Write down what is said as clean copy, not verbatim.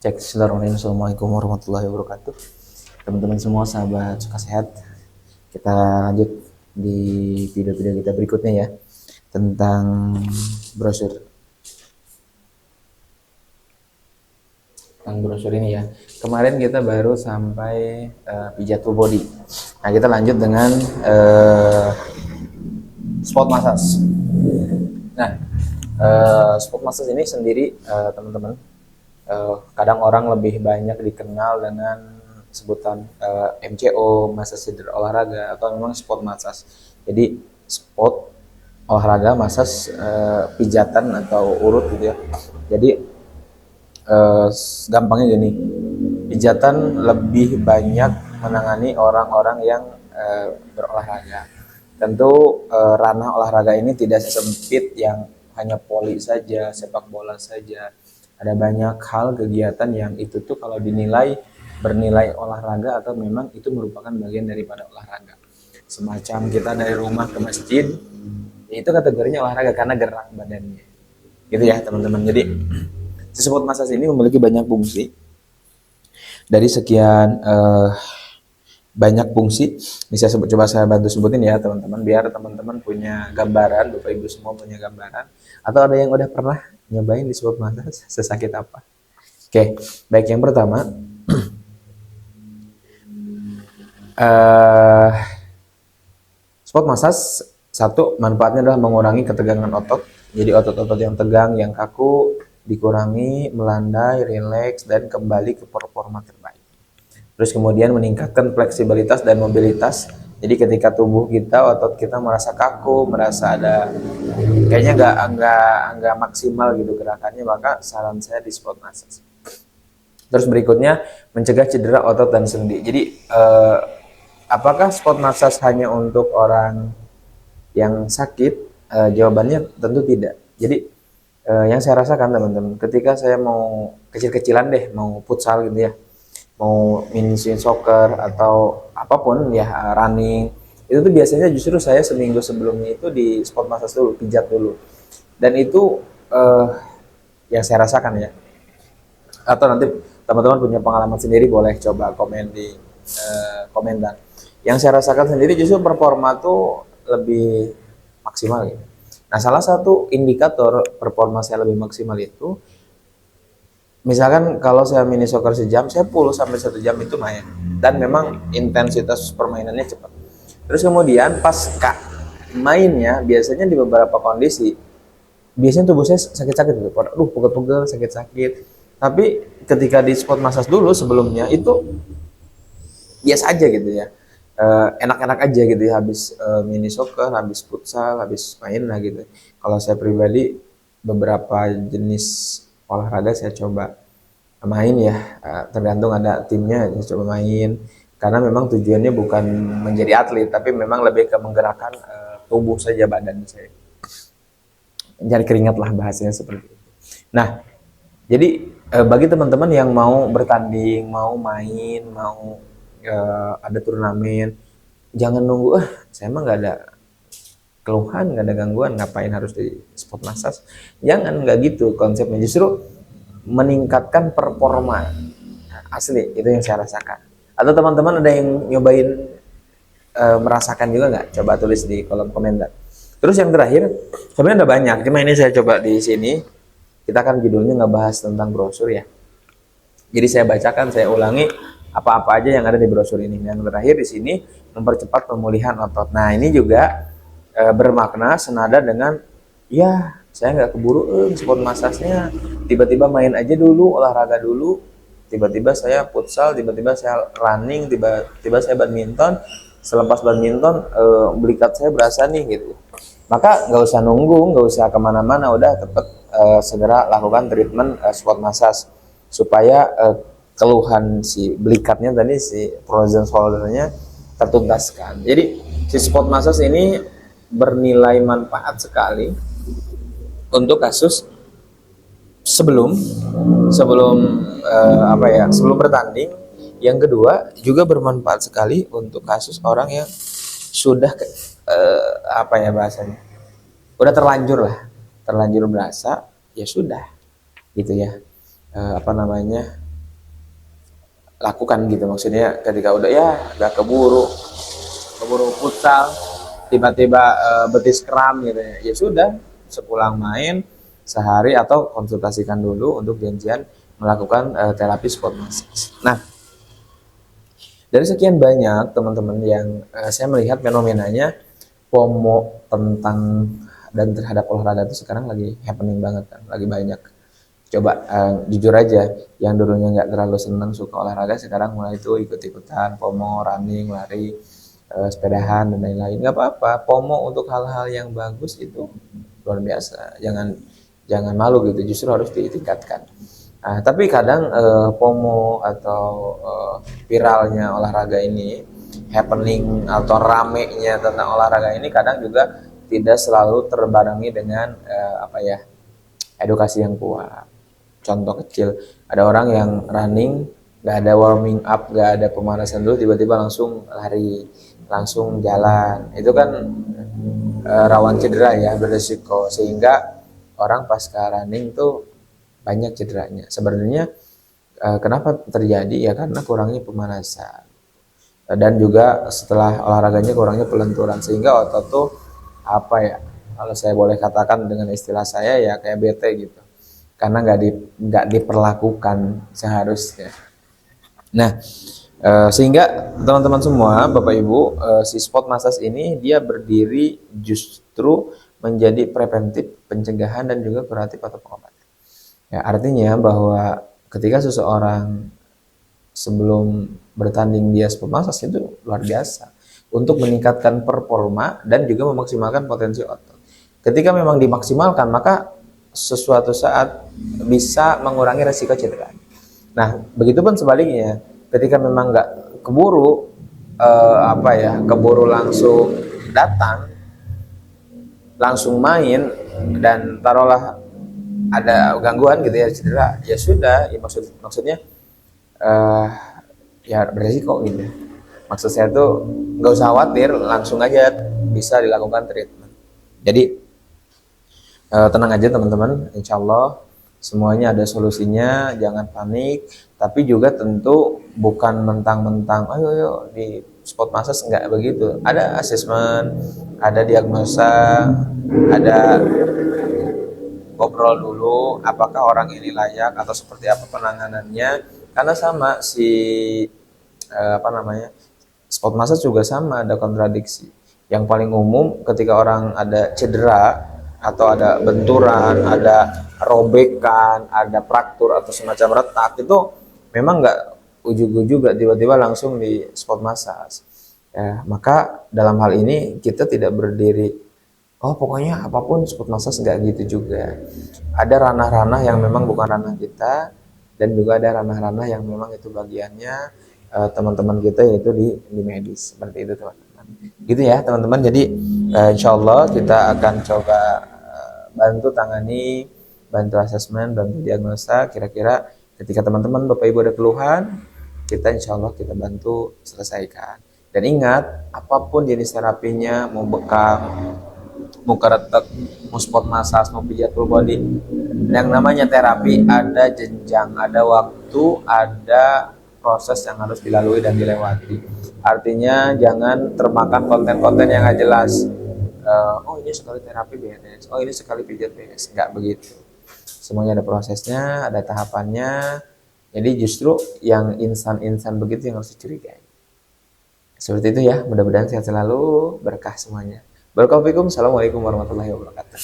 Cek Bismillahirrahmanirrahim. Assalamualaikum warahmatullahi wabarakatuh. Teman-teman semua, sahabat suka sehat. Kita lanjut di video-video kita berikutnya ya, tentang brosur. Tentang brosur ini ya. Kemarin kita baru sampai pijat full body. Nah, kita lanjut dengan spot massage. Nah, spot massage ini sendiri teman-teman, kadang orang lebih banyak dikenal dengan sebutan MCO, massage cedera olahraga, atau memang spot massage. Jadi spot olahraga, massage, pijatan atau urut gitu ya. Jadi gampangnya gini, pijatan lebih banyak menangani orang-orang yang berolahraga. Tentu ranah olahraga ini tidak sempit yang hanya voli saja, sepak bola saja. Ada banyak hal kegiatan yang itu tuh kalau dinilai bernilai olahraga atau memang itu merupakan bagian daripada olahraga. Semacam kita dari rumah ke masjid, itu kategorinya olahraga karena gerak badannya. Gitu ya teman-teman. Jadi spot massage ini memiliki banyak fungsi. Dari sekian banyak fungsi, bisa coba saya bantu sebutin ya teman-teman, biar teman-teman punya gambaran, Bapak Ibu semua punya gambaran, atau ada yang udah pernah nyobain di spot massage, sesakit apa. Oke, baik, yang pertama spot massage, satu, manfaatnya adalah mengurangi ketegangan otot. Jadi otot-otot yang tegang, yang kaku dikurangi, melandai, rileks, dan kembali ke performa terbaik. Terus kemudian meningkatkan fleksibilitas dan mobilitas. Jadi ketika tubuh kita, otot kita merasa kaku, merasa ada kayaknya nggak maksimal gitu gerakannya, maka saran saya di spot massage. Terus berikutnya mencegah cedera otot dan sendi. Jadi apakah spot massage hanya untuk orang yang sakit? Jawabannya tentu tidak. Jadi yang saya rasakan teman-teman, ketika saya mau kecil-kecilan deh, mau futsal gitu ya, mau mini soccer atau apapun ya, running, itu tuh biasanya justru saya seminggu sebelumnya itu di spot massage dulu, pijat dulu. Dan itu yang saya rasakan ya. Atau nanti teman-teman punya pengalaman sendiri, boleh coba komen di komentar. Yang saya rasakan sendiri justru performa tuh lebih maksimal gitu. Nah, salah satu indikator performa saya lebih maksimal itu, misalkan kalau saya mini soccer sejam, saya 10 sampai 1 jam itu main. Dan memang intensitas permainannya cepat. Terus kemudian pas mainnya, biasanya di beberapa kondisi, biasanya tubuh saya sakit-sakit gitu. Aduh, pegel-pegel, sakit-sakit. Tapi ketika di spot massage dulu sebelumnya itu biasa aja gitu ya. Enak-enak aja gitu ya, habis mini soccer, habis futsal, habis main lah gitu. Kalau saya pribadi beberapa jenis olahraga saya coba main ya, tergantung ada timnya saya coba main, karena memang tujuannya bukan menjadi atlet, tapi memang lebih ke menggerakkan tubuh saja, badan saya, mencari keringat lah bahasanya seperti itu. Nah, jadi bagi teman-teman yang mau bertanding, mau main, mau ada turnamen, jangan nunggu saya emang nggak ada keluhan, nggak ada gangguan, ngapain harus di spot massage. Jangan, nggak gitu konsepnya, justru meningkatkan performa. Nah, asli itu yang saya rasakan. Atau teman-teman ada yang nyobain merasakan juga nggak? Coba tulis di kolom komentar. Terus yang terakhir, sebenarnya ada banyak, cuma ini saya coba di sini. Kita kan judulnya ngebahas tentang brosur ya. Jadi saya bacakan, saya ulangi apa-apa aja yang ada di brosur ini. Yang terakhir di sini, mempercepat pemulihan otot. Nah, ini juga bermakna senada dengan, ya saya nggak keburu spot massage-nya, tiba-tiba main aja dulu, olahraga dulu, tiba-tiba saya futsal, tiba-tiba saya running, tiba-tiba saya badminton, selepas badminton belikat saya berasa nih gitu. Maka nggak usah nunggu, nggak usah kemana-mana, udah cepet segera lakukan treatment spot massage supaya keluhan si belikatnya tadi, si frozen shoulder-nya tertuntaskan. Jadi si spot massage ini bernilai manfaat sekali untuk kasus sebelum sebelum sebelum bertanding. Yang kedua juga bermanfaat sekali untuk kasus orang yang sudah bahasanya, udah terlanjur berasa, ya sudah gitu ya, lakukan gitu. Maksudnya ketika udah ya gak keburu futsal, tiba-tiba betis kram gitu ya, ya sudah, sepulang main sehari atau konsultasikan dulu untuk janjian melakukan terapi sport massage. Nah, dari sekian banyak teman-teman yang saya melihat fenomenanya FOMO tentang dan terhadap olahraga itu sekarang lagi happening banget kan, lagi banyak. Coba jujur aja, yang dulunya nggak terlalu senang suka olahraga sekarang mulai itu ikut-ikutan FOMO, running, lari, sepedahan dan lain-lain. Nggak apa-apa, FOMO untuk hal-hal yang bagus itu luar biasa. Jangan jangan malu gitu, justru harus ditingkatkan. Tapi kadang FOMO atau viralnya olahraga ini, happening atau ramenya tentang olahraga ini kadang juga tidak selalu terbarengi dengan edukasi yang kuat. Contoh kecil, ada orang yang running, nggak ada warming up, nggak ada pemanasan dulu, tiba-tiba langsung lari, langsung jalan. Itu kan rawan cedera ya, beresiko. Sehingga orang pasca running tuh banyak cederanya. Sebenarnya kenapa terjadi ya karena kurangnya pemanasan dan juga setelah olahraganya kurangnya pelenturan, sehingga otot tuh kalau saya boleh katakan dengan istilah saya ya kayak bete gitu karena nggak diperlakukan seharusnya. Nah, sehingga teman-teman semua, Bapak Ibu, si sport massage ini dia berdiri justru menjadi preventif, pencegahan dan juga kuratif atau pengobatan. Ya, artinya bahwa ketika seseorang sebelum bertanding dia sport massage itu luar biasa untuk meningkatkan performa dan juga memaksimalkan potensi otot. Ketika memang dimaksimalkan, maka sesuatu saat bisa mengurangi resiko cedera. Nah, begitupun sebaliknya, ketika memang nggak keburu keburu langsung datang, langsung main dan taruhlah ada gangguan gitu ya cedera, ya sudah, ya maksudnya ya beresiko gitu. Maksud saya tuh nggak usah khawatir, langsung aja bisa dilakukan treatment. Jadi tenang aja teman-teman, insya Allah semuanya ada solusinya, jangan panik. Tapi juga tentu bukan mentang-mentang, ayo di sport massage, nggak begitu. Ada asesmen, ada diagnosa, ada ngobrol dulu apakah orang ini layak atau seperti apa penanganannya. Karena sama si sport massage juga sama, ada kontradiksi. Yang paling umum ketika orang ada cedera atau ada benturan, ada robekan, ada fraktur atau semacam retak, itu memang nggak ujuk-ujuk tiba-tiba langsung di sport massage. Ya, maka dalam hal ini kita tidak berdiri, oh pokoknya apapun sport massage, nggak gitu juga. Ada ranah-ranah yang memang bukan ranah kita, dan juga ada ranah-ranah yang memang itu bagiannya teman-teman kita, yaitu di medis. Seperti itu teman-teman. Gitu ya teman-teman. Jadi insya Allah kita akan coba bantu tangani, bantu asesmen, bantu diagnosa. Kira-kira ketika teman-teman Bapak Ibu ada keluhan, kita insya Allah kita bantu selesaikan. Dan ingat, apapun jenis terapinya, mau bekam, mau keretek, mau sport massage, mau pijat full body, yang namanya terapi ada jenjang, ada waktu, ada proses yang harus dilalui dan dilewati. Artinya jangan termakan konten-konten yang nggak jelas. Oh ini sekali terapi beres, oh ini sekali pijat beres, nggak begitu. Semuanya ada prosesnya, ada tahapannya. Jadi justru yang insan-insan begitu yang harus dicurigai. Seperti itu ya, mudah-mudahan sehat selalu, berkah semuanya. Barakallahu fikum, assalamualaikum warahmatullahi wabarakatuh.